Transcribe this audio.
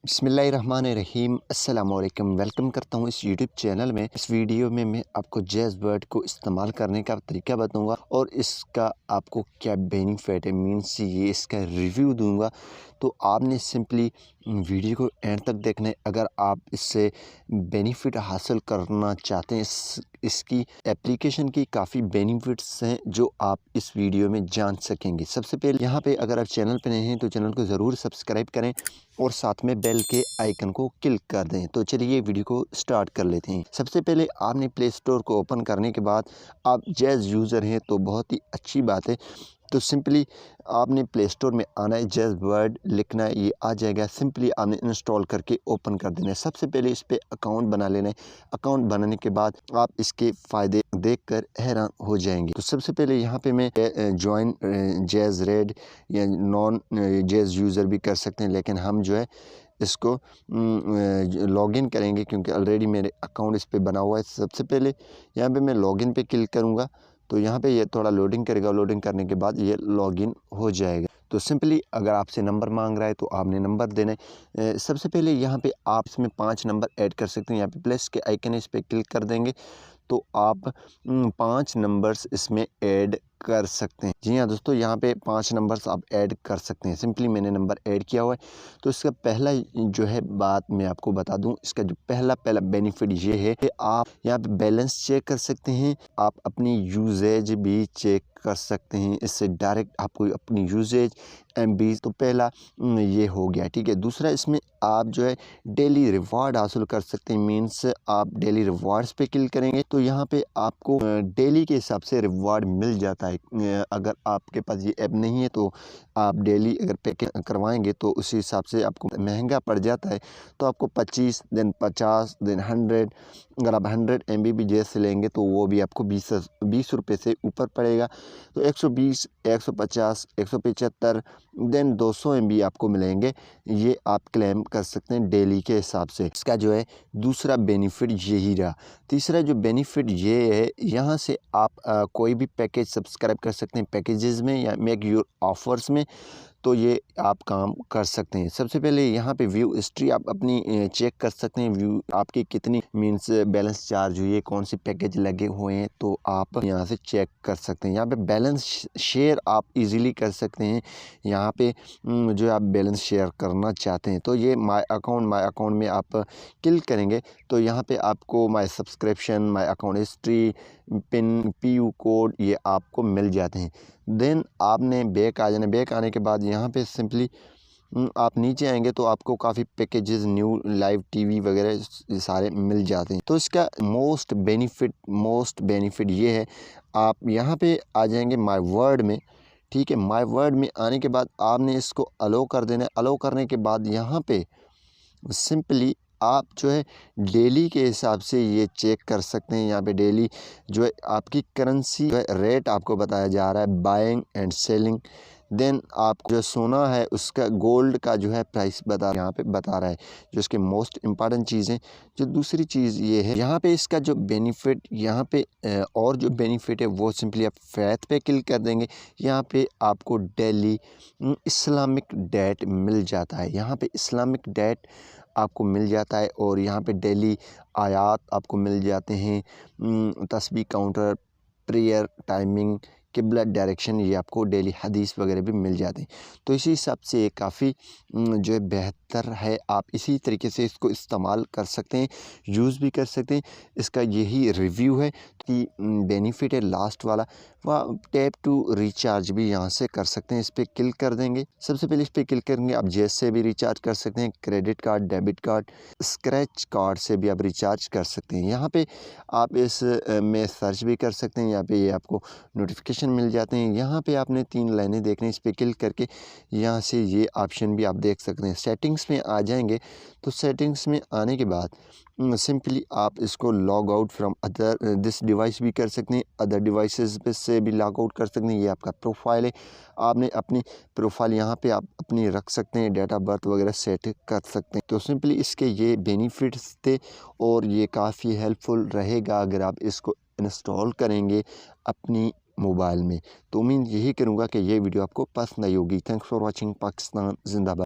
बिस्मिल्लाहिर्रहमानिर्रहीम अस्सलामुअलैकुम। वेलकम करता हूँ इस यूट्यूब चैनल में। इस वीडियो में मैं आपको जैज़ वर्ड को इस्तेमाल करने का तरीका बताऊँगा और इसका आपको क्या बेनिफिट है, मीन्स ये इसका रिव्यू दूँगा। तो आपने सिंपली वीडियो को एंड तक देखना है। अगर आप इससे बेनिफिट हासिल करना चाहते हैं, इसकी एप्लीकेशन की काफ़ी बेनिफिट्स हैं जो आप इस वीडियो में जान सकेंगे। सबसे पहले यहाँ पे अगर आप चैनल पे नए हैं तो चैनल को ज़रूर सब्सक्राइब करें और साथ में बेल के आइकन को क्लिक कर दें। तो चलिए वीडियो को स्टार्ट कर लेते हैं। सबसे पहले आपने प्ले स्टोर को ओपन करने के बाद आप जैज़ यूज़र हैं तो बहुत ही अच्छी बात है। तो सिंपली आपने प्ले स्टोर में आना है, जैज़ वर्ड लिखना है, ये आ जाएगा। सिंपली आपने इंस्टॉल करके ओपन कर देना है। सबसे पहले इस पे अकाउंट बना लेना है। अकाउंट बनाने के बाद आप इसके फ़ायदे देखकर हैरान हो जाएंगे। तो सबसे पहले यहाँ पे मैं जॉइन जैज़ रेड या नॉन जैज़ यूज़र भी कर सकते हैं, लेकिन हम जो है इसको लॉगिन करेंगे क्योंकि ऑलरेडी मेरे अकाउंट इस पे बना हुआ है। सबसे पहले यहाँ पे मैं लॉगिन पे क्लिक करूँगा तो यहाँ पे ये थोड़ा लोडिंग करेगा। लोडिंग करने के बाद ये लॉगिन हो जाएगा। तो सिंपली अगर आपसे नंबर मांग रहा है तो आपने नंबर देना है। सबसे पहले यहाँ पे आप इसमें 5 नंबर ऐड कर सकते हैं। यहाँ पे प्लस के आइकन है, इस पर क्लिक कर देंगे तो आप 5 नंबर्स इसमें ऐड कर सकते हैं। जी हाँ दोस्तों, यहाँ पे 5 नंबर्स आप ऐड कर सकते हैं। सिंपली मैंने नंबर ऐड किया हुआ है। तो इसका पहला जो है बात मैं आपको बता दूं, इसका जो पहला बेनिफिट ये है कि आप यहाँ पे बैलेंस चेक कर सकते हैं। आप अपनी यूजेज भी चेक कर सकते हैं। इससे डायरेक्ट आपको अपनी यूजेज एमबी तो पहला ये हो गया, ठीक है। दूसरा, इसमें आप जो है डेली रिवार्ड हासिल कर सकते हैं। मीन्स आप डेली रिवार्ड्स पे क्लिक करेंगे तो यहाँ पे आपको डेली के हिसाब से रिवार्ड मिल जाता है। अगर आपके पास ये ऐप नहीं है तो आप डेली अगर पैकेज करवाएंगे तो उसी हिसाब से आपको महंगा पड़ जाता है। तो आपको 25 दिन 50 दिन 100, अगर आप 100 MB भी जैसे लेंगे तो वो भी आपको 20 रुपये से ऊपर पड़ेगा। तो 120, 150, 175 देन 200 MB आपको मिलेंगे। ये आप क्लेम कर सकते हैं डेली के हिसाब से। इसका जो है दूसरा बेनिफिट यही रहा। तीसरा जो बेनिफिट ये है, यहाँ से आप कोई भी पैकेज सब्सक्राइब कर सकते हैं पैकेजेस में या मेक योर ऑफर्स में। तो ये आप काम कर सकते हैं। सबसे पहले यहाँ पे व्यू हिस्ट्री आप अपनी चेक कर सकते हैं। व्यू आपकी कितनी मीन्स बैलेंस चार्ज हुई है, कौन सी पैकेज लगे हुए हैं, तो आप यहाँ से चेक कर सकते हैं। यहाँ पे बैलेंस शेयर आप इजीली कर सकते हैं। यहाँ पे जो आप बैलेंस शेयर करना चाहते हैं तो ये माय अकाउंट में आप क्लिक करेंगे तो यहाँ पे आपको my subscription, my account history, pin, PU code ये आपको मिल जाते हैं। देन आपने बैक आ जाना। बैक आने के बाद यहाँ पे सिंपली आप नीचे आएंगे तो आपको काफ़ी पैकेजेस, न्यू लाइव टीवी वगैरह सारे मिल जाते हैं। तो इसका मोस्ट बेनिफिट ये है, आप यहाँ पे आ जाएंगे माय वर्ड में, ठीक है। माय वर्ड में आने के बाद आपने इसको अलो कर देना है। अलो करने के बाद यहाँ पे सिंपली आप जो है डेली के हिसाब से ये चेक कर सकते हैं। यहाँ पे डेली जो है आपकी करेंसी जो है रेट आपको बताया जा रहा है, बाइंग एंड सेलिंग। देन आपको जो सोना है उसका, गोल्ड का जो है प्राइस यहाँ पे बता रहा है, जो इसके मोस्ट इम्पॉर्टेंट चीज़ें। जो दूसरी चीज़ ये है, यहाँ पे इसका जो बेनिफिट, यहाँ पे और जो बेनिफिट है वो सिंपली आप फैथ पे क्लिक कर देंगे। यहाँ पे आपको डेली इस्लामिक डेट मिल जाता है। यहाँ पे इस्लामिक डेट आपको मिल जाता है और यहाँ पे डेली आयात आपको मिल जाते हैं। तस्बीह काउंटर, प्रेयर टाइमिंग, किबला डायरेक्शन, ये आपको डेली हदीस वगैरह भी मिल जाते हैं। तो इसी हिसाब से ये काफ़ी जो है बेहतर है। आप इसी तरीके से इसको इस्तेमाल कर सकते हैं, यूज़ भी कर सकते हैं। इसका यही रिव्यू है कि बेनिफिट है लास्ट वाला। वह टैप टू रिचार्ज भी यहाँ से कर सकते हैं। इस पर क्लिक कर देंगे। सबसे पहले इस पर क्लिक करेंगे, आप जैसे भी रिचार्ज कर सकते हैं, credit card, debit card, scratch card से भी आप रिचार्ज कर सकते हैं। यहाँ पे आप इस में सर्च भी कर सकते हैं। यहाँ पे ये आपको नोटिफिकेशन मिल जाते हैं। यहाँ पे आपने 3 लाइनें देखनी, इस पर क्लिक करके यहाँ से ये ऑप्शन भी आप देख सकते हैं। सेटिंग्स में आ जाएंगे तो सेटिंग्स में आने के बाद सिंपली आप इसको log out from other this device भी कर सकते हैं, अदर डिवाइसेस पे से भी लॉग आउट कर सकते हैं। ये आपका प्रोफाइल है, आपने अपनी प्रोफाइल यहाँ पे आप अपनी रख सकते हैं, डेट ऑफ बर्थ वगैरह सेट कर सकते हैं। तो सिंपली इसके ये बेनिफिट्स थे और ये काफ़ी हेल्पफुल रहेगा अगर आप इसको इंस्टॉल करेंगे अपनी मोबाइल में। तो उम्मीद यही करूँगा कि ये वीडियो आपको पसंद आई होगी। Thanks for watching. पाकिस्तान जिंदाबाद।